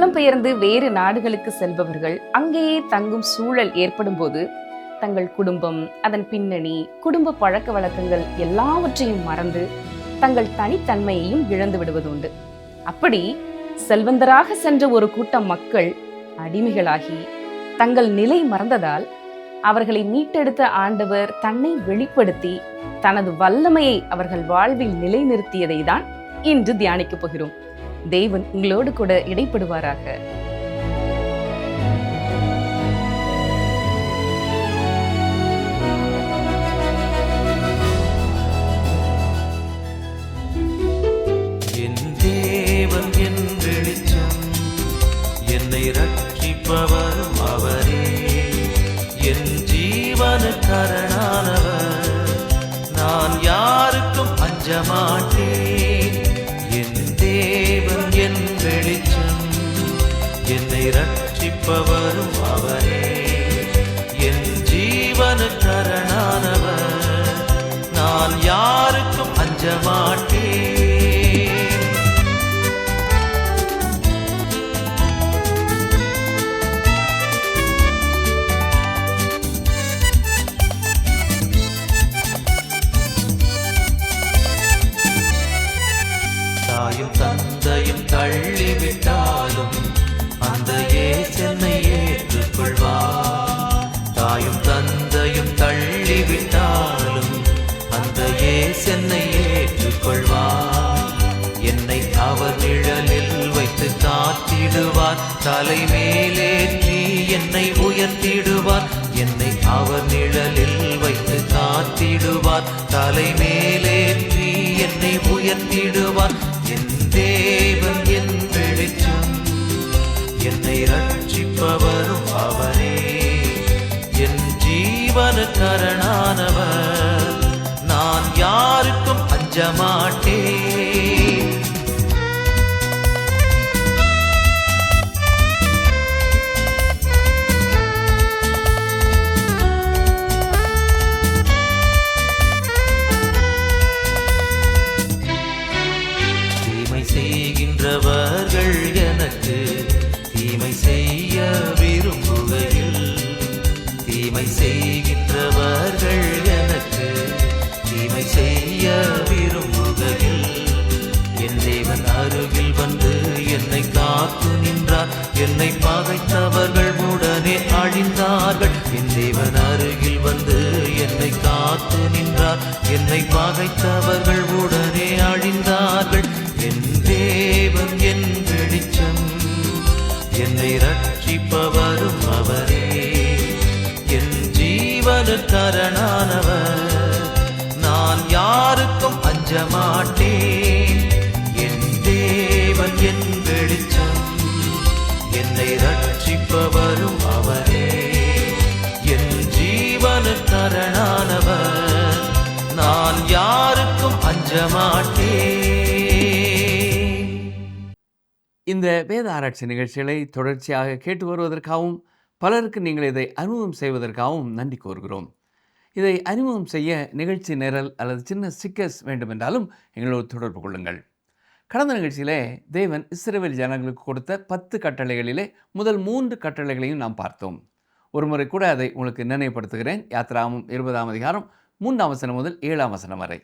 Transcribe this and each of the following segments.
புலம்பெயர்ந்து வேறு நாடுகளுக்கு செல்பவர்கள் அங்கேயே தங்கும் சூழல் ஏற்படும் போது தங்கள் குடும்பம், அதன் பின்னணி, குடும்ப பழக்க வழக்கங்கள் எல்லாவற்றையும் மறந்து தங்கள் தனித்தன்மையையும் இழந்து விடுவதுண்டு. அப்படி செல்வந்தராக சென்ற ஒரு கூட்டம் மக்கள் அடிமைகளாகி தங்கள் நிலை மறந்ததால் அவர்களை மீட்டெடுத்த ஆண்டவர் தன்னை வெளிப்படுத்தி தனது வல்லமையை அவர்கள் வாழ்வில் நிலைநிறுத்தியதை தான் இன்று தியானிக்கப் போகிறோம். தேவன் உங்களோடு கூட இடைப்படுவாராக. என் தேவன் என் வெளிச்சம், என்னை ரட்சிப்பவரும் அவரே, என் ஜீவனுக்கரணானவர், நான் யாருக்கும் அஞ்ச மாட்டேன். என் தேவன் என் வெளிச்சம், என்னை ரட்சிப்பவரும் அவரே, என் ஜீவனுக்கரணானவர், நான் யாருக்கும் அஞ்ச மாட்டேன். தாயும் தந்தையும் தள்ளிவிட்டாலும் அந்த இயேசுவை ஏற்றுக்கொள்வார். தாயும் தந்தையும் தள்ளிவிட்டாலும் அந்த இயேசுவை ஏற்றுக்கொள்வார். என்னை அவர் நிழலில் வைத்து காத்திடுவார், தலை மேலேற்றி என்னை உயர்த்திடுவார். என்னை அவர் நிழலில் வைத்து காத்திடுவார், தலை மேலேற்றி என்னை உயர்த்திடுவார். என் தேவன் என் வெளிச்சம், என்னை ரட்சிப்பவரும் அவரே, என் ஜீவனுக்கரணானவர், நான் யாருக்கும் அஞ்ச மாட்டேன். செய்கின்றவர்கள் எனக்கு தீமை செய்ய விரும்புகையில், தீமை செய்கின்றவர்கள் எனக்கு தீமை செய்ய விரும்புகையில், என் தேவன் அருகில் வந்து என்னை காத்து நின்றார். என்னை பகைத்தவர்கள் உடனே அழிந்தார்கள். என் தேவன் அருகில் வந்து என்னை காத்து நின்றார். என்னை பகைத்தவர்கள் உடனே அழிந்தார்கள். என் தேவன் என் வெளிச்சம், என்னை ரட்சிப்பவரும் அவரே, என் ஜீவனுக்கரணானவர், நான் யாருக்கும் அஞ்ச மாட்டேன். என் தேவன் என் வெளிச்சம், என்னை ரட்சிப்பவரும் அவரே, என் ஜீவனுக்கரணானவர், நான் யாருக்கும் அஞ்ச மாட்டேன். இந்த வேத ஆராய்ச்சி நிகழ்ச்சிகளை தொடர்ச்சியாக கேட்டு வருவதற்காகவும் பலருக்கு நீங்கள் இதை அறிமுகம் செய்வதற்காகவும் நன்றி கூறுகிறோம். இதை அறிமுகம் செய்ய நிகழ்ச்சி நிரல் அல்லது சின்ன ஸ்டிக்கர்ஸ் வேண்டுமென்றாலும் எங்களோடு தொடர்பு கொள்ளுங்கள். கடந்த நிகழ்ச்சியிலே தேவன் இஸ்ரவேல் ஜனங்களுக்கு கொடுத்த 10 கட்டளைகளிலே முதல் 3 கட்டளைகளையும் நாம் பார்த்தோம். ஒரு முறை கூட அதை உங்களுக்கு நினைவுபடுத்துகிறேன். யாத்திராகமம் 20ஆம் அதிகாரம் 3ஆம் வசனம் முதல் 7ஆம் வசனம் வரை.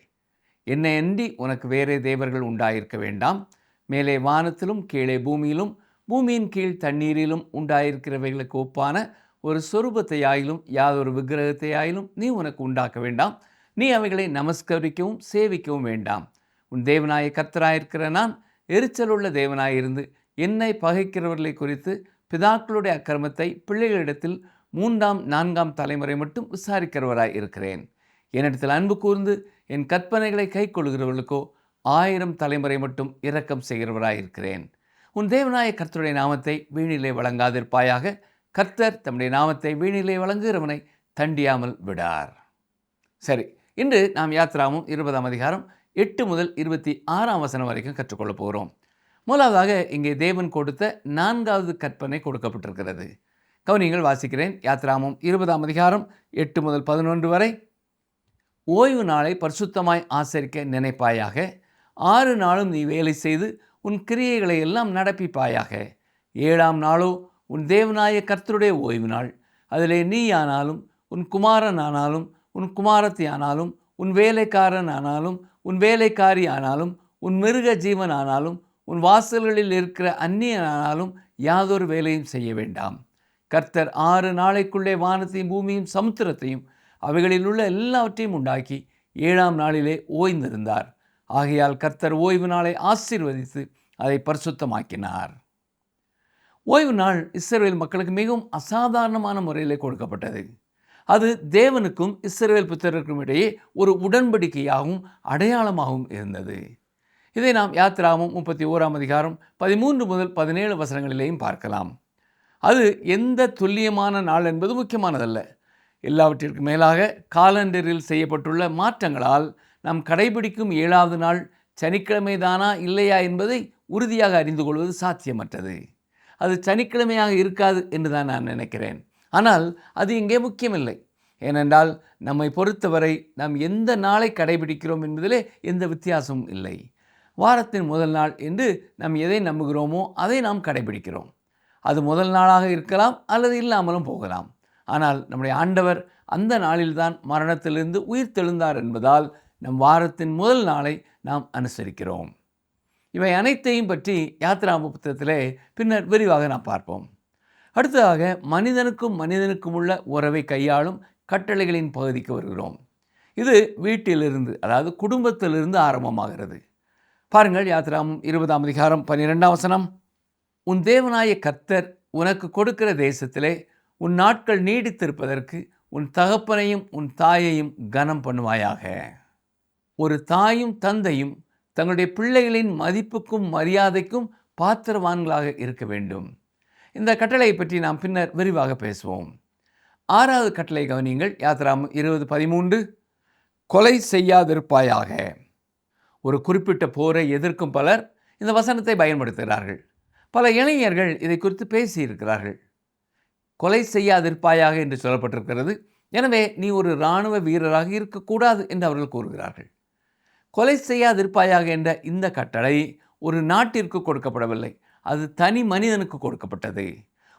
என்னை அன்றி உனக்கு வேறே தேவர்கள் உண்டாயிருக்க வேண்டாம். மேலே வானத்திலும் கீழே பூமியிலும் பூமியின் கீழ் தண்ணீரிலும் உண்டாயிருக்கிறவைகளுக்கு ஒப்பான ஒரு சொரூபத்தையாயிலும் யாதொரு விக்கிரகத்தையாயிலும் நீ உனக்கு உண்டாக்க வேண்டாம். நீ அவைகளை நமஸ்கரிக்கவும் சேவிக்கவும் வேண்டாம். உன் தேவனாய கர்த்தராயிருக்கிற நான் எரிச்சலுள்ள தேவனாயிருந்து என்னை பகைக்கிறவர்களை குறித்து பிதாக்களுடைய அக்கிரமத்தை பிள்ளைகளிடத்தில் 3ஆம் 4ஆம் தலைமுறை மட்டும் விசாரிக்கிறவராய் இருக்கிறேன். என்னிடத்தில் அன்பு கூர்ந்து என் கற்பனைகளை கை கொள்கிறவர்களுக்கோ 1000 தலைமுறை மட்டும் இரக்கம் செய்கிறவராயிருக்கிறேன். உன் தேவனாய கர்த்தருடைய நாமத்தை வீணிலே வழங்காதிருப்பாயாக. கர்த்தர் தம்முடைய நாமத்தை வீணிலே வழங்குகிறவனை தண்டியாமல் விடார். சரி, இன்று நாம் யாத்திராகமம் 20ஆம் அதிகாரம் 8 முதல் 26ஆம் வசனம் வரைக்கும் கற்றுக்கொள்ளப் போகிறோம். முதலாவதாக இங்கே தேவன் கொடுத்த 4வது கற்பனை கொடுக்கப்பட்டிருக்கிறது. கவனியங்கள் வாசிக்கிறேன். யாத்திராகமம் 20ஆம் அதிகாரம் 8 முதல் 11 வரை. ஓய்வு நாளை பரிசுத்தமாய் ஆசரிக்க நினைப்பாயாக. 6 நாளும் நீ வேலை செய்து உன் கிரியைகளை எல்லாம் நடப்பிப்பாயாக. 7ஆம் நாளோ உன் தேவனாய கர்த்தருடைய ஓய்வு நாள். அதிலே நீயானாலும் உன் குமாரன் ஆனாலும் உன் குமாரத்தி ஆனாலும் உன் வேலைக்காரன் ஆனாலும் உன் வேலைக்காரி ஆனாலும் உன் மிருக ஜீவன் ஆனாலும் உன் வாசல்களில் இருக்கிற அந்நியன் ஆனாலும் யாதொரு வேலையும் செய்ய வேண்டாம். கர்த்தர் 6 நாளைக்குள்ளே வானத்தையும் பூமியும் சமுத்திரத்தையும் அவைகளில் உள்ள எல்லாவற்றையும் உண்டாக்கி 7ஆம் நாளிலே ஓய்ந்திருந்தார். ஆகையால் கர்த்தர் ஓய்வு நாளை ஆசீர்வதித்து அதை பரிசுத்தமாக்கினார். ஓய்வு நாள் இஸ்ரவேல் மக்களுக்கு மிகவும் அசாதாரணமான முறையில் கொடுக்கப்பட்டது. அது தேவனுக்கும் இஸ்ரவேல் புத்திரருக்கும் இடையே ஒரு உடன்படிக்கையாகவும் அடையாளமாகவும் இருந்தது. இதை நாம் யாத்திராகமம் 31ஆம் அதிகாரம் 13 முதல் 17 வசனங்களிலேயும் பார்க்கலாம். அது எந்த துல்லியமான நாள் என்பது முக்கியமானதல்ல. எல்லாவற்றிற்கும் மேலாக காலண்டரில் செய்யப்பட்டுள்ள மாற்றங்களால் நாம் கடைபிடிக்கும் 7வது நாள் சனிக்கிழமை தானா இல்லையா என்பதை உறுதியாக அறிந்து கொள்வது சாத்தியமற்றது. அது சனிக்கிழமையாக இருக்காது என்று தான் நான் நினைக்கிறேன். ஆனால் அது இங்கே முக்கியமில்லை. ஏனென்றால் நம்மை பொறுத்தவரை நாம் எந்த நாளை கடைபிடிக்கிறோம் என்பதிலே எந்த வித்தியாசமும் இல்லை. வாரத்தின் முதல் நாள் என்று நாம் எதை நம்புகிறோமோ அதை நாம் கடைபிடிக்கிறோம். அது முதல் நாளாக இருக்கலாம் அல்லது இல்லாமலும் போகலாம். ஆனால் நம்முடைய ஆண்டவர் அந்த நாளில்தான் மரணத்திலிருந்து உயிர் தெழுந்தார் என்பதால் நம் வாரத்தின் முதல் நாளை நாம் அனுசரிக்கிறோம். இவை அனைத்தையும் பற்றி யாத்திராகம புத்தகத்திலே பின்னர் விரிவாக நாம் பார்ப்போம். அடுத்ததாக மனிதனுக்கும் உள்ள உறவை கையாளும் கட்டளைகளின் பகுதிக்கு வருகிறோம். இது வீட்டிலிருந்து, அதாவது குடும்பத்திலிருந்து ஆரம்பமாகிறது. பாருங்கள், யாத்திராகமம் 20ஆம் அதிகாரம் 12ஆம் வசனம். உன் தேவனாய கர்த்தர் உனக்கு கொடுக்கிற தேசத்திலே உன் நாட்கள் நீடித்திருப்பதற்கு உன் தகப்பனையும் உன் தாயையும் கனம் பண்ணுவாயாக. ஒரு தாயும் தந்தையும் தங்களுடைய பிள்ளைகளின் மதிப்புக்கும் மரியாதைக்கும் பாத்திரவான்களாக இருக்க வேண்டும். இந்த கட்டளையை பற்றி நாம் பின்னர் விரிவாக பேசுவோம். 6வது கட்டளை கவனியுங்கள். யாத்திராகமம் 20:13. கொலை செய்யாதிருப்பாயாக. ஒரு குறிப்பிட்ட போரை எதிர்க்கும் பலர் இந்த வசனத்தை பயன்படுத்துகிறார்கள். பல இளைஞர்கள் இதை குறித்து பேசியிருக்கிறார்கள். கொலை செய்யாதிருப்பாயாக என்று சொல்லப்பட்டிருக்கிறது. எனவே நீ ஒரு இராணுவ வீரராக இருக்கக்கூடாது என்று அவர்கள் கூறுகிறார்கள். கொலை செய்யாதிருப்பாயாக என்ற இந்த கட்டளை ஒரு நாட்டிற்கு கொடுக்கப்படவில்லை. அது தனி மனிதனுக்கு கொடுக்கப்பட்டது.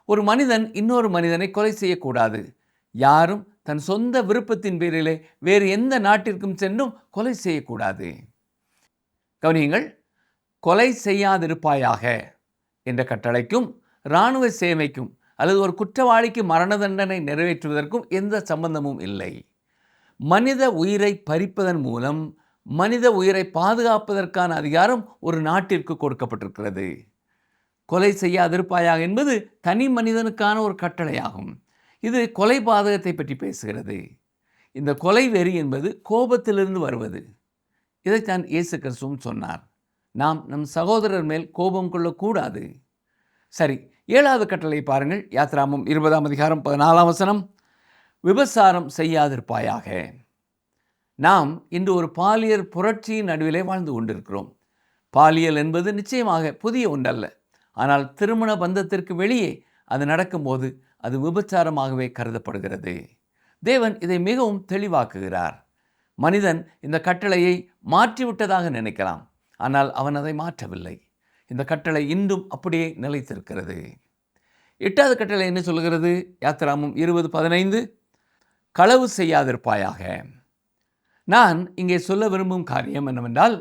ஒரு மனிதன் இன்னொரு மனிதனை கொலை செய்யக்கூடாது. யாரும் தன் சொந்த விருப்பத்தின் பேரிலே வேறு எந்த நாட்டிற்கும் சென்றும் கொலை செய்யக்கூடாது. கவனியுங்கள், கொலை செய்யாதிருப்பாயாக என்ற கட்டளைக்கும் இராணுவ சேவைக்கும் அல்லது ஒரு குற்றவாளிக்கு மரண தண்டனை நிறைவேற்றுவதற்கும் எந்த சம்பந்தமும் இல்லை. மனித உயிரை பறிப்பதன் மூலம் மனித உயிரை பாதுகாப்பதற்கான அதிகாரம் ஒரு நாட்டிற்கு கொடுக்கப்பட்டிருக்கிறது. கொலை செய்யாதிருப்பாயாக என்பது தனி மனிதனுக்கான ஒரு கட்டளையாகும். இது கொலை பாதகத்தை பற்றி பேசுகிறது. இந்த கொலை வெறி என்பது கோபத்திலிருந்து வருவது. இதைத்தான் இயேசு கிறிஸ்துவும் சொன்னார். நாம் நம் சகோதரர் மேல் கோபம் கொள்ளக்கூடாது. சரி, 7வது கட்டளை பாருங்கள். யாத்திராகமம் 20ஆம் அதிகாரம் 14ஆம் வசனம். விபசாரம் செய்யாதிருப்பாயாக. நாம் இன்று ஒரு பாலியல் புரட்சியின் நடுவிலே வாழ்ந்து கொண்டிருக்கிறோம். பாலியல் என்பது நிச்சயமாக புதிய ஒன்றல்ல. ஆனால் திருமண பந்தத்திற்கு வெளியே அது நடக்கும்போது அது விபச்சாரமாகவே கருதப்படுகிறது. தேவன் இதை மிகவும் தெளிவாக்குகிறார். மனிதன் இந்த கட்டளையை மாற்றிவிட்டதாக நினைக்கலாம். ஆனால் அவன் அதை மாற்றவில்லை. இந்த கட்டளை இன்றும் அப்படியே நிலைத்திருக்கிறது. 8வது கட்டளை என்ன சொல்கிறது? யாத்திராகமம் 20:15. களவு செய்யாதிருப்பாயாக. நான் இங்கே சொல்ல விரும்பும் காரியம் என்னவென்றால்,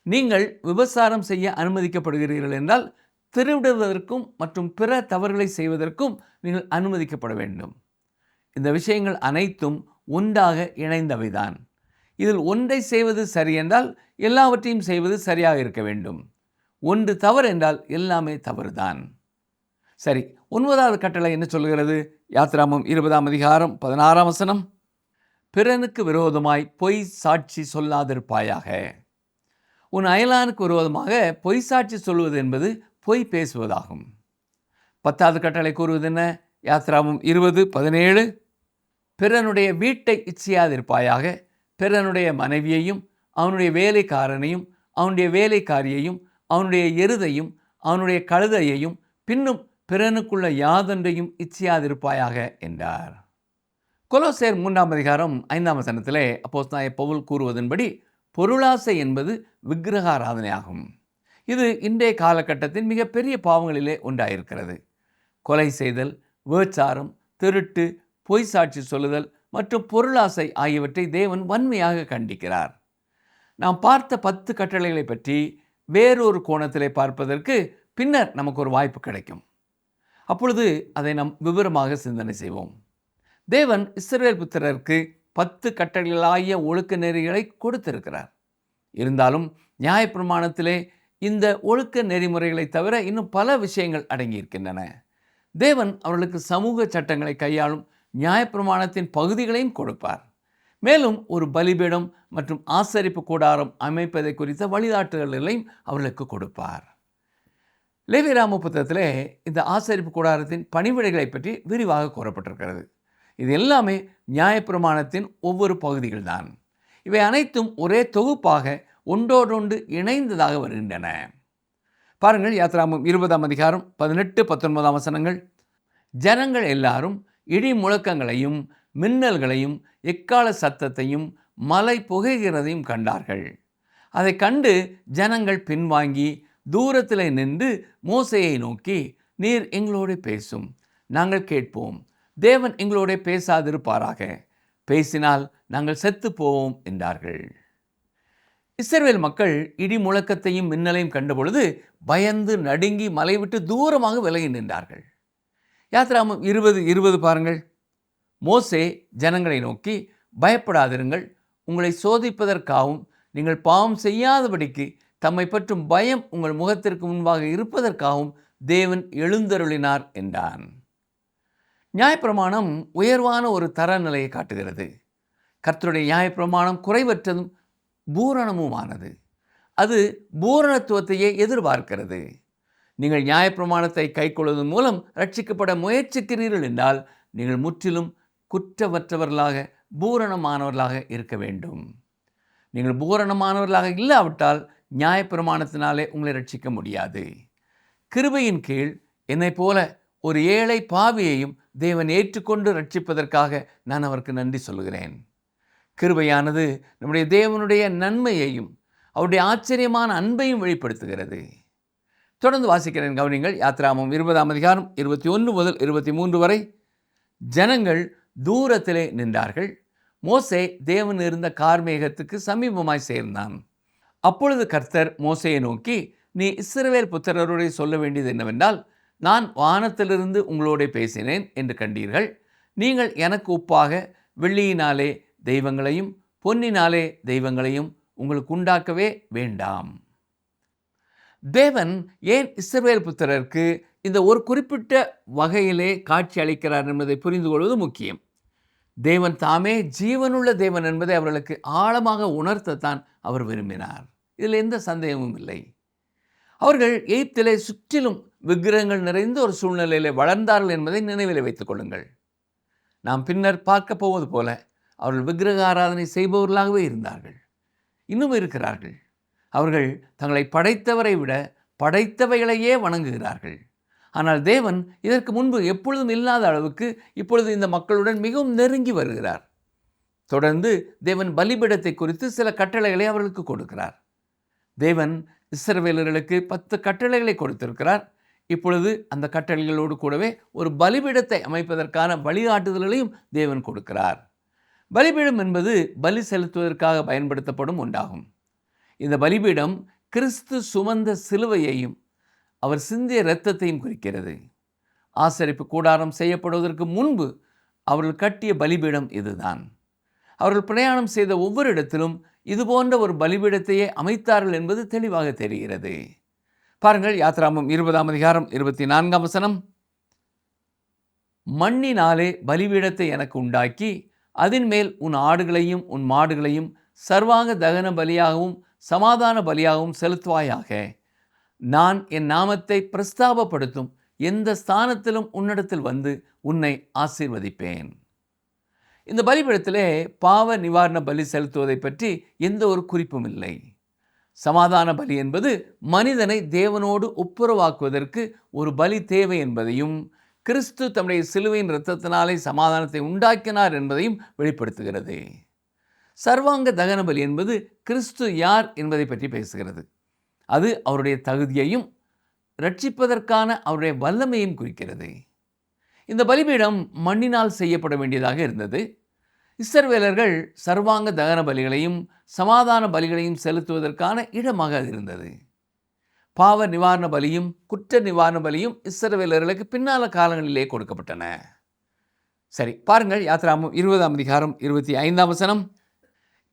நீங்கள் விபசாரம் செய்ய அனுமதிக்கப்படுகிறீர்கள் என்றால் திருடுவதற்கும் மற்றும் பிற தவறுகளை செய்வதற்கும் நீங்கள் அனுமதிக்கப்பட வேண்டும். இந்த விஷயங்கள் அனைத்தும் ஒன்றாக இணைந்தவைதான். இதில் ஒன்றை செய்வது சரி என்றால் எல்லாவற்றையும் செய்வது சரியாக இருக்க வேண்டும். ஒன்று தவறு என்றால் எல்லாமே தவறுதான். சரி, 9வது கட்டளை என்ன சொல்கிறது? யாத்திராகமம் 20ஆம் அதிகாரம் 16ஆம் வசனம். பிறனுக்கு விரோதமாய் பொய் சாட்சி சொல்லாதிருப்பாயாக. உன் அயலானுக்கு விரோதமாக பொய் சாட்சி சொல்வது என்பது பொய் பேசுவதாகும். 10வது கட்டளை கூறுவது என்ன? யாத்திராகமம் 20:17. பிறனுடைய வீட்டை இச்சியாதிருப்பாயாக. பிறனுடைய மனைவியையும் அவனுடைய வேலைக்காரனையும் அவனுடைய வேலைக்காரியையும் அவனுடைய எருதையும் அவனுடைய கழுதையையும் பின்னும் பிறனுக்குள்ள யாதொன்றையும் இச்சியாதிருப்பாயாக என்றார். கொலோசேயர் 3ஆம் அதிகாரம் 5ஆம் வசனத்திலே அப்போஸ்தலனாகிய பவுல் கூறுவதன்படி பொருளாசை என்பது விக்கிரகாராதனையாகும். இது இன்றைய காலகட்டத்தின் மிகப்பெரிய பாவங்களிலே ஒன்றாயிருக்கிறது. கொலை செய்தல், விபச்சாரம், திருட்டு, பொய் சாட்சி சொல்லுதல் மற்றும் பொருளாசை ஆகியவற்றை தேவன் வன்மையாக கண்டிக்கிறார். நாம் பார்த்த 10 கட்டளைகளை பற்றி வேறொரு கோணத்திலே பார்ப்பதற்கு பின்னர் நமக்கு ஒரு வாய்ப்பு கிடைக்கும். அப்பொழுது அதை நாம் விவரமாக சிந்தனை செய்வோம். தேவன் இஸ்ரவேல் புத்திரருக்கு 10 கட்டளைகளாகிய ஒழுக்க நெறிகளை கொடுத்திருக்கிறார். இருந்தாலும் நியாயப்பிரமாணத்திலே இந்த ஒழுக்க நெறிமுறைகளை தவிர இன்னும் பல விஷயங்கள் அடங்கியிருக்கின்றன. தேவன் அவர்களுக்கு சமூக சட்டங்களை கையாளும் நியாயப்பிரமாணத்தின் பகுதிகளையும் கொடுப்பார். மேலும் ஒரு பலிபீடம் மற்றும் ஆசரிப்பு கூடாரம் அமைப்பதை குறித்த வழிகாட்டுதல்களையும் அவர்களுக்கு கொடுப்பார். லேவியராம புத்தகத்திலே இந்த ஆசரிப்பு கூடாரத்தின் பணிவிடைகளை பற்றி விரிவாக கூறப்பட்டிருக்கிறது. இது எல்லாமே நியாயப்பிரமாணத்தின் ஒவ்வொரு பகுதிகள் தான். இவை அனைத்தும் ஒரே தொகுப்பாக ஒன்றோடொன்று இணைந்ததாக வருகின்றன. பாருங்கள், யாத்திராகமம் 20ஆம் அதிகாரம் 18-19 வசனங்கள். ஜனங்கள் எல்லாரும் இடி முழக்கங்களையும் மின்னல்களையும் எக்கால சத்தத்தையும் மலை புகைகிறதையும் கண்டார்கள். அதை கண்டு ஜனங்கள் பின்வாங்கி தூரத்தில் நின்று மோசேயை நோக்கி, நீர் எங்களோடு பேசும், நாங்கள் கேட்போம். தேவன் எங்களோட பேசாதிருப்பாராக, பேசினால் நாங்கள் செத்து போவோம் என்றார்கள். இஸ்ரவேல் மக்கள் இடி முழக்கத்தையும் மின்னலையும் கண்டபொழுது பயந்து நடுங்கி மலை விட்டு தூரமாக விலகி நின்றார்கள். யாத்திராகமம் 20:20 பாருங்கள். மோசே ஜனங்களை நோக்கி, பயப்படாதிருங்கள், உங்களை சோதிப்பதற்காகவும் நீங்கள் பாவம் செய்யாதபடிக்கு தம்மை பற்றும் பயம் உங்கள் முகத்திற்கு முன்பாக இருப்பதற்காகவும் தேவன் எழுந்தருளினார் என்றான். நியாயப்பிரமாணம் உயர்வான ஒரு தரநிலையை காட்டுகிறது. கர்த்தருடைய நியாயப்பிரமாணம் குறைவற்றதும் பூரணமுமானது. அது பூரணத்துவத்தையே எதிர்பார்க்கிறது. நீங்கள் நியாயப்பிரமாணத்தை கைக்கொள்வதன் மூலம் ரட்சிக்கப்பட முயற்சிக்கிறீர்கள் என்றால் நீங்கள் முற்றிலும் குற்றமற்றவர்களாக பூரணமானவர்களாக இருக்க வேண்டும். நீங்கள் பூரணமானவர்களாக இல்லாவிட்டால் நியாயப்பிரமாணத்தினாலே உங்களை ரட்சிக்க முடியாது. கிருபையின் கீழ் என்னை போல ஒரு ஏழை பாவியையும் தேவன் ஏற்றுக்கொண்டு ரட்சிப்பதற்காக நான் அவருக்கு நன்றி சொல்கிறேன். கிருபையானது நம்முடைய தேவனுடைய நன்மையையும் அவருடைய ஆச்சரியமான அன்பையும் வெளிப்படுத்துகிறது. தொடர்ந்து வாசிக்கிறேன், கவனிங்கள். யாத்திராகமம் 20ஆம் அதிகாரம் 21 முதல் 23 வரை. ஜனங்கள் தூரத்திலே நின்றார்கள். மோசே தேவன் இருந்த கார்மேகத்துக்கு சமீபமாய் சேர்ந்தான். அப்பொழுது கர்த்தர் மோசேயை நோக்கி, நீ இஸ்ரவேல் புத்திரரோடு சொல்ல வேண்டியது என்னவென்றால், நான் வானத்திலிருந்து உங்களோட பேசினேன் என்று கண்டீர்கள். நீங்கள் எனக்கு ஒப்பாக வெள்ளியினாலே தெய்வங்களையும் பொன்னினாலே தெய்வங்களையும் உங்களுக்கு உண்டாக்கவே வேண்டாம். தேவன் ஏன் இஸ்ரவேல் புத்திரருக்கு இந்த ஒரு குறிப்பிட்ட வகையிலே காட்சி அளிக்கிறார் என்பதை புரிந்து கொள்வது முக்கியம். தேவன் தாமே ஜீவனுள்ள தேவன் என்பதை அவர்களுக்கு ஆழமாக உணர்த்தத்தான் அவர் விரும்பினார். இதில் எந்த சந்தேகமும் இல்லை. அவர்கள் எகிப்திலே சுற்றிலும் விக்கிரகங்கள் நிறைந்த ஒரு சூழ்நிலையிலே வளர்ந்தார்கள் என்பதை நினைவில் வைத்துக் கொள்ளுங்கள். நாம் பின்னர் பார்க்க போவது போல அவர்கள் விக்கிரக ஆராதனை செய்பவர்களாகவே இருந்தார்கள், இன்னும் இருக்கிறார்கள். அவர்கள் தங்களை படைத்தவரை விட படைத்தவைகளையே வணங்குகிறார்கள். ஆனால் தேவன் இதற்கு முன்பு எப்பொழுதும் இல்லாத அளவுக்கு இப்பொழுது இந்த மக்களுடன் மிகவும் நெருங்கி வருகிறார். தொடர்ந்து தேவன் பலிபீடத்தை குறித்து சில கட்டளைகளை அவர்களுக்கு கொடுக்கிறார். தேவன் இஸ்ரவேலர்களுக்கு 10 கட்டளைகளை கொடுத்திருக்கிறார். இப்பொழுது அந்த கட்டளைகளோடு கூடவே ஒரு பலிபீடத்தை அமைப்பதற்கான வழிகாட்டுதல்களையும் தேவன் கொடுக்கிறார். பலிபீடம் என்பது பலி செலுத்துவதற்காக பயன்படுத்தப்படும் ஒன்றாகும். இந்த பலிபீடம் கிறிஸ்து சுமந்த சிலுவையையும் அவர் சிந்திய இரத்தத்தையும் குறிக்கிறது. ஆசரிப்பு கூடாரம் செய்யப்படுவதற்கு முன்பு அவர்கள் கட்டிய பலிபீடம் இதுதான். அவர்கள் பிரயாணம் செய்த ஒவ்வொரு இடத்திலும் இதுபோன்ற ஒரு பலிபீடத்தையே அமைத்தார்கள் என்பது தெளிவாக தெரிகிறது. பாருங்கள், யாத்திராகமம் 20ஆம் அதிகாரம் 24ஆம் வசனம். மண்ணினாலே பலிபீடத்தை எனக்கு உண்டாக்கி அதன் மேல் உன் ஆடுகளையும் உன் மாடுகளையும் சர்வாங்க தகன பலியாகவும் சமாதான பலியாகவும் செலுத்துவாயாக. நான் என் நாமத்தை பிரஸ்தாபப்படுத்தும் எந்த ஸ்தானத்திலும் உன்னிடத்தில் வந்து உன்னை ஆசீர்வதிப்பேன். இந்த பலிபீடத்திலே பாவ நிவாரண பலி செலுத்துவதை பற்றி எந்த ஒரு குறிப்பும் இல்லை. சமாதான பலி என்பது மனிதனை தேவனோடு ஒப்புரவாக்குவதற்கு ஒரு பலி தேவை என்பதையும், கிறிஸ்து தம்முடைய சிலுவையின் இரத்தத்தினாலே சமாதானத்தை உண்டாக்கினார் என்பதையும் வெளிப்படுத்துகிறது. சர்வாங்க தகன பலி என்பது கிறிஸ்து யார் என்பதை பற்றி பேசுகிறது. அது அவருடைய தகுதியையும் ரட்சிப்பதற்கான அவருடைய வல்லமையும் குறிக்கிறது. இந்த பலிபீடம் மண்ணினால் செய்யப்பட வேண்டியதாக இருந்தது. இஸ்ரவேலர்கள் சர்வாங்க தகன பலிகளையும் சமாதான பலிகளையும் செலுத்துவதற்கான இடமாக அது இருந்தது. பாவ நிவாரண பலியும் குற்ற நிவாரண பலியும் இஸ்ரவேலர்களுக்கு பின்னால காலங்களிலே கொடுக்கப்பட்டன. சரி, பாருங்கள், யாத்ராகமம் 20ஆம் அதிகாரம் 25ஆம் வசனம்.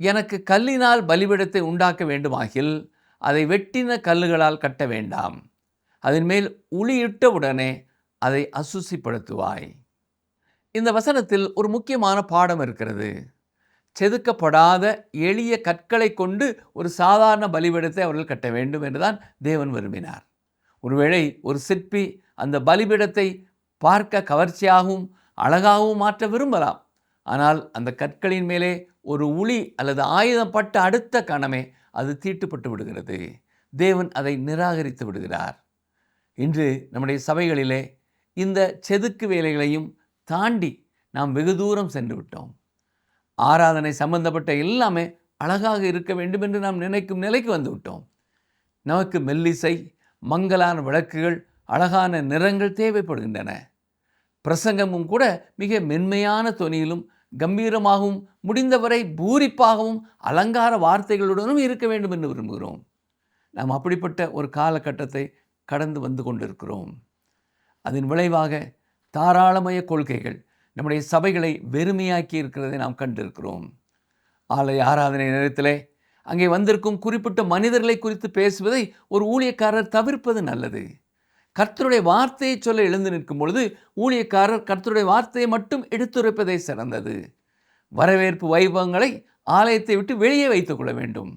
எனக்கு கல்லினால் பலிபீடத்தை உண்டாக்க வேண்டுமாகில் அதை வெட்டின கல்லுகளால் கட்ட வேண்டாம், அதன் மேல் உளியிட்ட உடனே அதை அசுசிப்படுத்துவாய். இந்த வசனத்தில் ஒரு முக்கியமான பாடம் இருக்கிறது. செதுக்கப்படாத எளிய கற்களை கொண்டு ஒரு சாதாரண பலிபீடத்தை அவர்கள் கட்ட வேண்டும் என்றுதான் தேவன் விரும்பினார். ஒருவேளை ஒரு சிற்பி அந்த பலிபீடத்தை பார்க்க கவர்ச்சியாகவும் அழகாகவும் மாற்ற விரும்பலாம். ஆனால் அந்த கற்களின் மேலே ஒரு உளி அல்லது ஆயுதம் பட்ட அடுத்த கணமே அது தீட்டுப்பட்டு விடுகிறது. தேவன் அதை நிராகரித்து விடுகிறார். இன்று நம்முடைய சபைகளிலே இந்த செதுக்கு வேலைகளையும் தாண்டி நாம் வெகு தூரம் சென்று விட்டோம். ஆராதனை சம்பந்தப்பட்ட எல்லாமே அழகாக இருக்க வேண்டும் என்று நாம் நினைக்கும் நிலைக்கு வந்து விட்டோம். நமக்கு மெல்லிசை, மங்கலான விளக்குகள், அழகான நிறங்கள் தேவைப்படுகின்றன. பிரசங்கமும் கூட மிக மென்மையான தொனியிலும் கம்பீரமாகவும் முடிந்தவரை பூரிப்பாகவும் அலங்கார வார்த்தைகளுடனும் இருக்க வேண்டும் என்று விரும்புகிறோம். நாம் அப்படிப்பட்ட ஒரு காலகட்டத்தை கடந்து வந்து கொண்டிருக்கிறோம். அதன் விளைவாக தாராளமய கொள்கைகள் நம்முடைய சபைகளை வெறுமையாக்கி இருக்கிறதை நாம் கண்டிருக்கிறோம். ஆலய ஆராதனை நேரத்திலே அங்கே வந்திருக்கும் குறிப்பிட்ட மனிதர்களை குறித்து பேசுவதை ஒரு ஊழியக்காரர் தவிர்ப்பது நல்லது. கர்த்தருடைய வார்த்தையை சொல்ல எழுந்து நிற்கும் பொழுது ஊழியக்காரர் கர்த்தருடைய வார்த்தையை மட்டும் எடுத்துரைப்பதே சிறந்தது. வரவேற்பு வைபவங்களை ஆலயத்தை விட்டு வெளியே வைத்துக் கொள்ள வேண்டும்.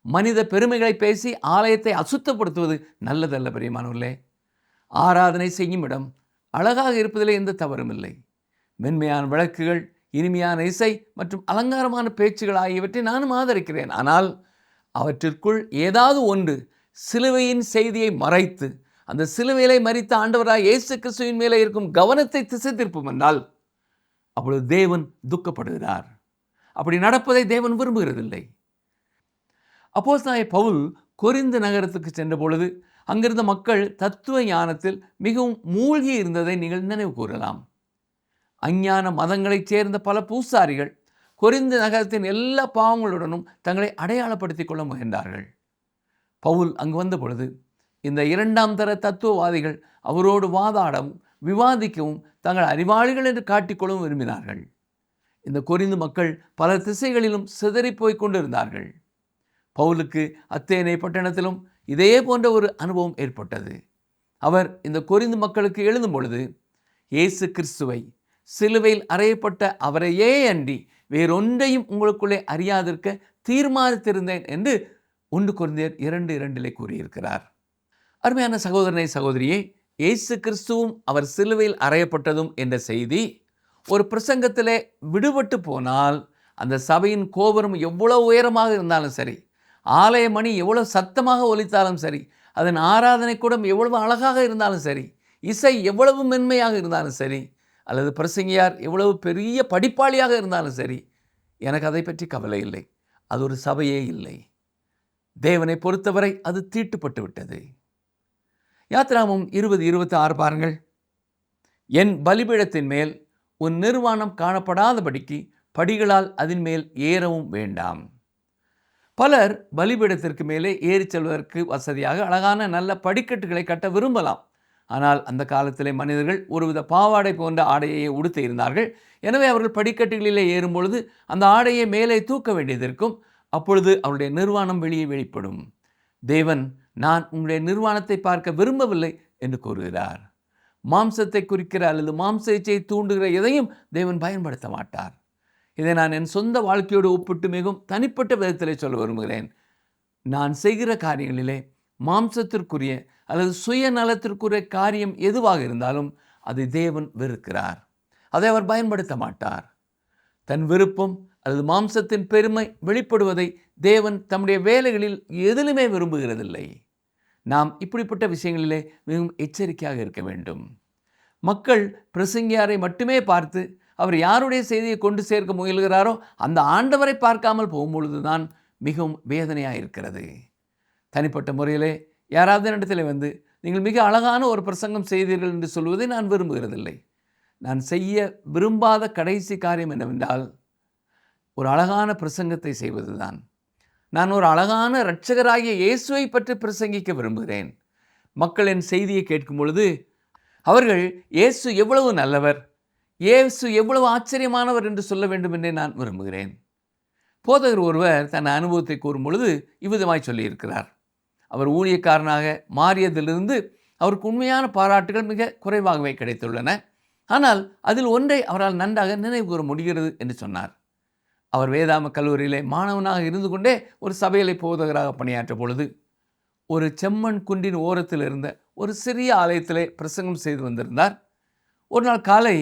மனித பெருமைகளை பேசி ஆலயத்தை அசுத்தப்படுத்துவது நல்லதல்ல. பிரியமானவர்களே, ஆராதனை செய்யும் இடம் அழகாக இருப்பதிலே எந்த தவறும் இல்லை. மென்மையான விளக்குகள், இனிமையான இசை மற்றும் அலங்காரமான பேச்சுகள் ஆகியவற்றை நானும் ஆதரிக்கிறேன். ஆனால் அவற்றிற்குள் ஏதாவது ஒன்று சிலுவையின் செய்தியை மறைத்து அந்த சிலுவையிலே மரித்த ஆண்டவராய் இயேசு கிறிஸ்துவின் மேலே இருக்கும் கவனத்தை திசை திருப்பும் என்றால் அப்பொழுது தேவன் துக்கப்படுகிறார். அப்படி நடப்பதை தேவன் விரும்புகிறதில்லை. அப்போஸ்தலனாகிய பவுல் கொரிந்து நகரத்துக்கு சென்ற பொழுது அங்கிருந்த மக்கள் தத்துவ ஞானத்தில் மிகவும் மூழ்கி இருந்ததை நீங்கள் நினைவு கூறலாம். அஞ்ஞான மதங்களைச் சேர்ந்த பல பூசாரிகள் கொரிந்து நகரத்தின் எல்லா பாவங்களுடனும் தங்களை அடையாளப்படுத்திக் கொள்ள முயன்றார்கள். பவுல் அங்கு வந்த பொழுது இந்த இரண்டாம் தர தத்துவவாதிகள் அவரோடு வாதாடவும் விவாதிக்கவும் தங்கள் அறிவாளிகள் என்று காட்டிக்கொள்ளவும் விரும்பினார்கள். இந்த கொரிந்து மக்கள் பல திசைகளிலும் சிதறிப்போய் கொண்டிருந்தார்கள். பவுலுக்கு அத்தேனை பட்டணத்திலும் இதே போன்ற ஒரு அனுபவம் ஏற்பட்டது. அவர் இந்த கொரிந்து மக்களுக்கு எழுதும் பொழுது இயேசு கிறிஸ்துவை, சிலுவையில் அறையப்பட்ட அவரையே அன்றி வேறொன்றையும் உங்களுக்குள்ளே அறியாதிருக்க தீர்மானித்திருந்தேன் என்று 1 கொரிந்தியர் 2:2 கூறியிருக்கிறார். அருமையான சகோதரனை, சகோதரியே, இயேசு கிறிஸ்துவும் அவர் சிலுவையில் அறையப்பட்டதும் என்ற செய்தி ஒரு பிரசங்கத்திலே விடுபட்டு போனால் அந்த சபையின் கோபுரம் எவ்வளவு உயரமாக இருந்தாலும் சரி, ஆலய மணி எவ்வளவு சத்தமாக ஒலித்தாலும் சரி, அதன் ஆராதனை கூடம் எவ்வளவு அழகாக இருந்தாலும் சரி, இசை எவ்வளவு மென்மையாக இருந்தாலும் சரி, அல்லது பிரசங்கியார் எவ்வளவு பெரிய படிப்பாளியாக இருந்தாலும் சரி, எனக்கு அதை பற்றி கவலை இல்லை. அது ஒரு சபையே இல்லை. தேவனை பொறுத்தவரை அது தீட்டுப்பட்டு விட்டது. யாத்ராகமம் 20:26 பாருங்கள். என் பலிபீடத்தின் மேல் உன் நிர்வாணம் காணப்படாதபடிக்கு படிகளால் அதன் மேல் ஏறவும் வேண்டாம். பலர் பலிபீடத்திற்கு மேலே ஏறி செல்வதற்கு வசதியாக அழகான நல்ல படிக்கட்டுகளை கட்ட விரும்பலாம். ஆனால் அந்த காலத்திலே மனிதர்கள் ஒருவித பாவாடை போன்ற ஆடையை உடுத்தி இருந்தார்கள். எனவே அவர்கள் படிக்கட்டுகளிலே ஏறும் பொழுது அந்த ஆடையை மேலே தூக்க வேண்டியது இருக்கும். அப்பொழுது அவருடைய நிர்வாணம் வெளிப்படும். தேவன், நான் உங்களுடைய நிர்வாணத்தை பார்க்க விரும்பவில்லை என்று கூறுகிறார். மாம்சத்தை குறிக்கிற அல்லது மாம்ச இச்சையை தூண்டுகிற எதையும் தேவன் பயன்படுத்த மாட்டார். இதை நான் என் சொந்த வாழ்க்கையோடு ஒப்பிட்டு மிகவும் தனிப்பட்ட விதத்திலே சொல்ல விரும்புகிறேன். நான் செய்கிற காரியங்களிலே மாம்சத்திற்குரிய அல்லது சுயநலத்திற்குரிய காரியம் எதுவாக இருந்தாலும் அதை தேவன் வெறுக்கிறார். அதை அவர் பயன்படுத்த மாட்டார். தன் விருப்பம் அல்லது மாம்சத்தின் பெருமை வெளிப்படுவதை தேவன் தம்முடைய வேலைகளில் எதிலுமே விரும்புகிறதில்லை. நாம் இப்படிப்பட்ட விஷயங்களிலே மிகவும் எச்சரிக்கையாக இருக்க வேண்டும். மக்கள் பிரசங்கியாரை மட்டுமே பார்த்து அவர் யாருடைய செய்தியை கொண்டு சேர்க்க முயல்கிறாரோ அந்த ஆண்டவரை பார்க்காமல் போகும்பொழுதுதான் மிகவும் வேதனையாக இருக்கிறது. தனிப்பட்ட முறையிலே யாராவது இடத்துல வந்து நீங்கள் மிக அழகான ஒரு பிரசங்கம் செய்தீர்கள் என்று சொல்வதை நான் விரும்புகிறதில்லை. நான் செய்ய விரும்பாத கடைசி காரியம் என்னவென்றால் ஒரு அழகான பிரசங்கத்தை செய்வதுதான். நான் ஒரு அழகான இரட்சகராகிய இயேசுவை பற்றி பிரசங்கிக்க விரும்புகிறேன். மக்கள் என் செய்தியை கேட்கும் பொழுது அவர்கள் இயேசு எவ்வளவு நல்லவர், இயேசு எவ்வளவு ஆச்சரியமானவர் என்று சொல்ல வேண்டும் என்றே நான் விரும்புகிறேன். போதகர் ஒருவர் தன் அனுபவத்தை கூறும் பொழுது இவ்விதமாய் சொல்லியிருக்கிறார். அவர் ஊழியக்காரனாக மாறியதிலிருந்து அவருக்கு உண்மையான பாராட்டுகள் மிக குறைவாகவே கிடைத்துள்ளன. ஆனால் அதில் ஒன்றை அவரால் நன்றாக நினைவு கூற முடிகிறது என்று சொன்னார். அவர் வேதாம கல்லூரியிலே மாணவனாக இருந்து கொண்டே ஒரு சபையிலே போதகராக பணியாற்ற பொழுது ஒரு செம்மண் குன்றின் ஓரத்தில் இருந்த ஒரு சிறிய ஆலயத்திலே பிரசங்கம் செய்து வந்திருந்தார். ஒரு நாள் காலை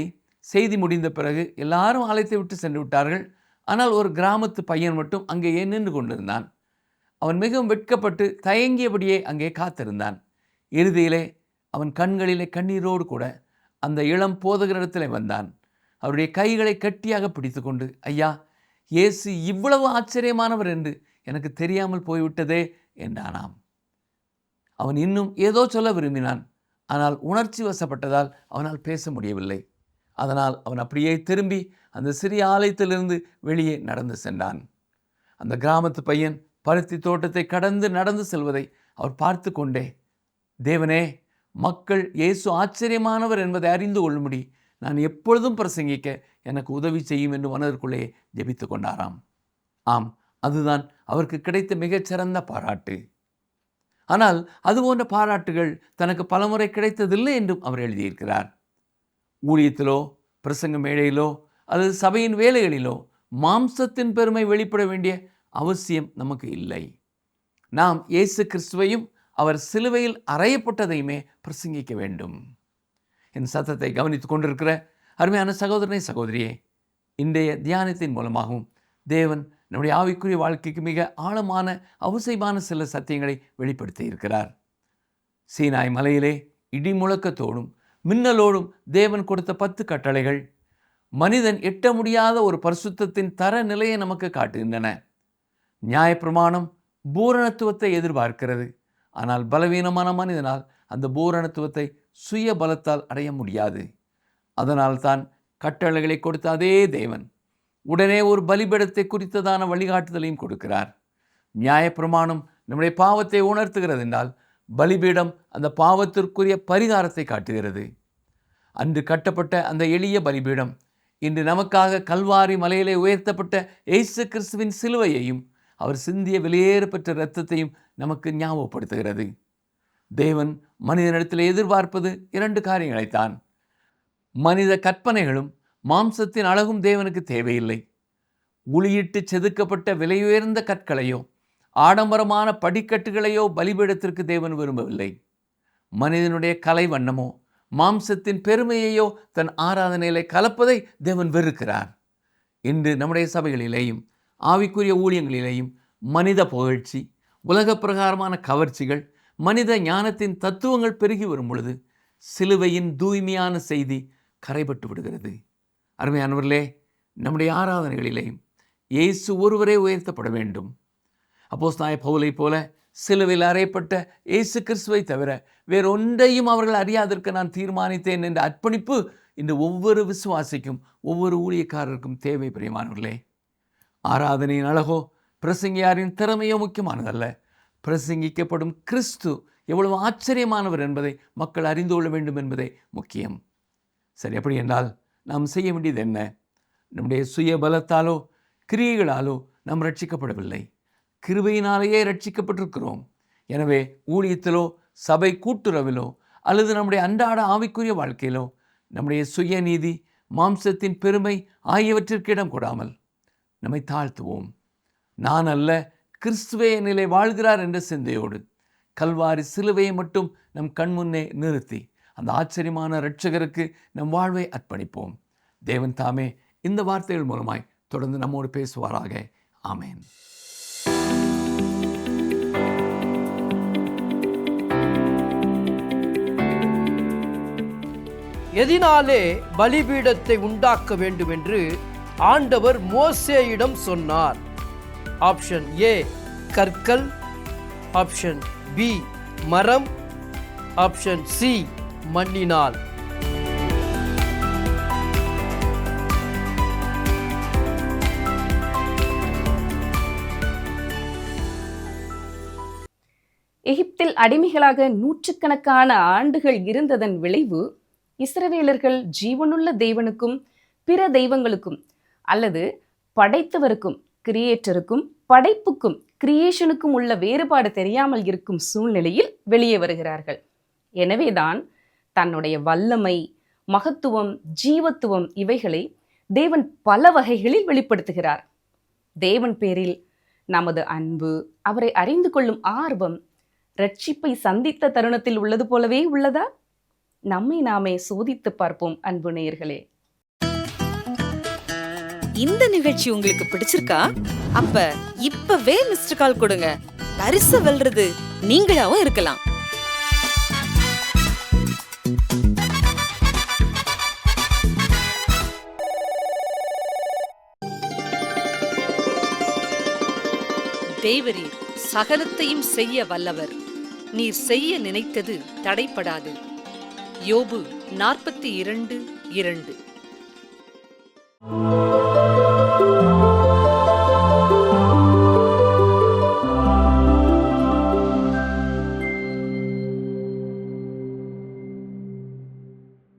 செய்தி முடிந்த பிறகு எல்லாரும் ஆலயத்தை விட்டு சென்று விட்டார்கள். ஆனால் ஒரு கிராமத்து பையன் மட்டும் அங்கேயே நின்று கொண்டிருந்தான். அவன் மிகவும் வெட்கப்பட்டு தயங்கியபடியே அங்கே காத்திருந்தான். இறுதியிலே அவன் கண்களிலே கண்ணீரோடு கூட அந்த இளம் போதகரிடத்தில் வந்தான். அவருடைய கைகளை கட்டியாக பிடித்து கொண்டு, ஐயா, இயேசு இவ்வளவு ஆச்சரியமானவர் என்று எனக்கு தெரியாமல் போய்விட்டதே என்றானாம். அவன் இன்னும் ஏதோ சொல்ல விரும்பினான். ஆனால் உணர்ச்சி வசப்பட்டதால் அவனால் பேச முடியவில்லை. அதனால் அவன் அப்படியே திரும்பி அந்த சிறிய ஆலயத்திலிருந்து வெளியே நடந்து சென்றான். அந்த கிராமத்து பையன் பருத்தி தோட்டத்தை கடந்து நடந்து செல்வதை அவர் பார்த்து கொண்டே, தேவனே, மக்கள் இயேசு ஆச்சரியமானவர் என்பதை அறிந்து கொள்ளும்படி நான் எப்பொழுதும் பிரசங்கிக்க எனக்கு உதவி செய்யும் என்று மனதிற்குள்ளே ஜெபித்து கொண்டாராம். ஆம், அதுதான் அவருக்கு கிடைத்த மிகச்சிறந்த பாராட்டு. ஆனால் அதுபோன்ற பாராட்டுகள் தனக்கு பலமுறை கிடைத்ததில்லை என்றும் அவர் எழுதியிருக்கிறார். ஊழியத்திலோ பிரசங்க மேடையிலோ அல்லது சபையின் வேலைகளிலோ மாம்சத்தின் பெருமை வெளிப்பட வேண்டிய அவசியம் நமக்கு இல்லை. நாம் இயேசு கிறிஸ்துவையும் அவர் சிலுவையில் அறையப்பட்டதையுமே பிரசங்கிக்க வேண்டும். என் சத்தத்தை கவனித்துக் கொண்டிருக்கிற அருமையான சகோதரனை சகோதரியே, இன்றைய தியானத்தின் மூலமாகவும் தேவன் நம்முடைய ஆவிக்குரிய வாழ்க்கைக்கு மிக ஆழமான அவசியமான சில சத்தியங்களை வெளிப்படுத்தி இருக்கிறார். சீனாய் மலையிலே இடி முழக்கத்தோடும் மின்னலோடும் தேவன் கொடுத்த 10 கட்டளைகள் மனிதன் எட்ட முடியாத ஒரு பரிசுத்தத்தின் தர நிலையை நமக்கு காட்டுகின்றன. நியாயப்பிரமாணம் பூரணத்துவத்தை எதிர்பார்க்கிறது. ஆனால் பலவீனமான மனிதனால் அந்த பூரணத்துவத்தை சுய பலத்தால் அடைய முடியாது. அதனால் தான் கட்டளைகளை கொடுத்த அதே தேவன் உடனே ஒரு பலிபீடத்தை குறித்ததான வழிகாட்டுதலையும் கொடுக்கிறார். நியாயப்பிரமாணம் நம்முடைய பாவத்தை உணர்த்துகிறது என்றால் பலிபீடம் அந்த பாவத்திற்குரிய பரிகாரத்தை காட்டுகிறது. அன்று கட்டப்பட்ட அந்த எளிய பலிபீடம் இன்று நமக்காக கல்வாரி மலையிலே உயர்த்தப்பட்ட இயேசு கிறிஸ்துவின் சிலுவையையும் அவர் சிந்திய வெளியேறப்பெற்ற இரத்தத்தையும் நமக்கு ஞாபகப்படுத்துகிறது. தேவன் மனிதனிடத்தில் எதிர்பார்ப்பது 2 காரியங்களைத்தான். மனித கற்பனைகளும் மாம்சத்தின் அழகும் தேவனுக்கு தேவையில்லை. உளியிட்டு செதுக்கப்பட்ட விலையுயர்ந்த கற்களையோ ஆடம்பரமான படிக்கட்டுகளையோ பலிபீடத்திற்கு தேவன் விரும்பவில்லை. மனிதனுடைய கலை வண்ணமோ மாம்சத்தின் பெருமையையோ தன் ஆராதனையிலே கலப்பதை தேவன் வெறுக்கிறார். இன்று நம்முடைய சபைகளிலேயும் ஆவிக்குரிய ஊழியங்களிலேயும் மனித புகழ்ச்சி, உலக பிரகாரமான கவர்ச்சிகள், மனித ஞானத்தின் தத்துவங்கள் பெருகி வரும் பொழுது சிலுவையின் தூய்மையான செய்தி கரைபட்டு விடுகிறது. அருமையானவர்களே, நம்முடைய ஆராதனைகளிலேயும் இயேசு ஒருவரே உயர்த்தப்பட வேண்டும். அப்போஸ்தலனாகிய பவுலை போல சிலுவையில் அறையப்பட்ட இயேசு கிறிஸ்துவை தவிர வேறொன்றையும் அவர்கள் அறியாதற்கு நான் தீர்மானித்தேன் என்ற அர்ப்பணிப்பு இன்று ஒவ்வொரு விசுவாசிக்கும் ஒவ்வொரு ஊழியக்காரருக்கும் தேவை. பிரியமானவர்களே, ஆராதனையின் அழகோ பிரசங்கியாரின் திறமையோ முக்கியமானதல்ல. பிரசங்கிக்கப்படும் கிறிஸ்து எவ்வளவு ஆச்சரியமானவர் என்பதை மக்கள் அறிந்து கொள்ள வேண்டும் என்பதே முக்கியம். சரி, அப்படி என்றால் நாம் செய்ய வேண்டியது என்ன? நம்முடைய சுய பலத்தாலோ கிரியைகளாலோ நாம் ரட்சிக்கப்படவில்லை, கிருபையினாலேயே ரட்சிக்கப்பட்டிருக்கிறோம். எனவே ஊழியத்திலோ சபை கூட்டுறவிலோ அல்லது நம்முடைய அன்றாட ஆவிக்குரிய வாழ்க்கையிலோ நம்முடைய சுயநீதி, மாம்சத்தின் பெருமை ஆகியவற்றிற்கு இடம் கொடாமல் நம்மை தாழ்த்துவோம். நான் அல்ல, கிறிஸ்துவே என்னிலே வாழ்கிறார் என்ற சிந்தையோடு கல்வாரி சிலுவையை மட்டும் நம் கண்முன்னே நிறுத்தி அந்த ஆச்சரியமான இரட்சகருக்கு நம் வாழ்வை அர்ப்பணிப்போம். தேவன் தாமே இந்த வார்த்தைகள் மூலமாய் தொடர்ந்து நம்மோடு பேசுவாராக. ஆமேன். எதினாலே பலிபீடத்தை உண்டாக்க வேண்டும் என்று ஆண்டவர் மோசேயிடம் சொன்னார்? ஆப்ஷன் ஏ கற்கள், ஆப்ஷன் பி மரம், ஆப்ஷன் சி மண்ணினால். எகிப்தில் அடிமைகளாக நூற்றுக்கணக்கான ஆண்டுகள் இருந்ததன் விளைவு இஸ்ரவேலர்கள் ஜீவனுள்ள தேவனுக்கும் பிற தெய்வங்களுக்கும் அல்லது படைத்தவருக்கும் கிரியேட்டருக்கும் படைப்புக்கும் கிரியேஷனுக்கும் உள்ள வேறுபாடு தெரியாமல் இருக்கும் சூழ்நிலையில் வெளியே வருகிறார்கள். எனவேதான் தன்னுடைய வல்லமை, மகத்துவம், ஜீவத்துவம் இவைகளை தேவன் பல வகைகளில் வெளிப்படுத்துகிறார். தேவன் பேரில் நமது அன்பு, அவரை அறிந்து கொள்ளும் ஆர்வம் ரட்சிப்பை சந்தித்த தருணத்தில் உள்ளது போலவே உள்ளதா? நம்மை நாமே சோதித்து பார்ப்போம் அன்பு நேயர்களே. இந்த நிகழ்ச்சி உங்களுக்கு பிடிச்சிருக்கா? அப்ப இப்பவே மிஸ்டர் கால் கொடுங்க. பரிசு வெல்றது நீங்களாவும் இருக்கலாம். தேவரீர் சகலத்தையும் செய்ய வல்லவர். நீர் செய்ய நினைத்தது தடைப்படாது. யோபு 42:2.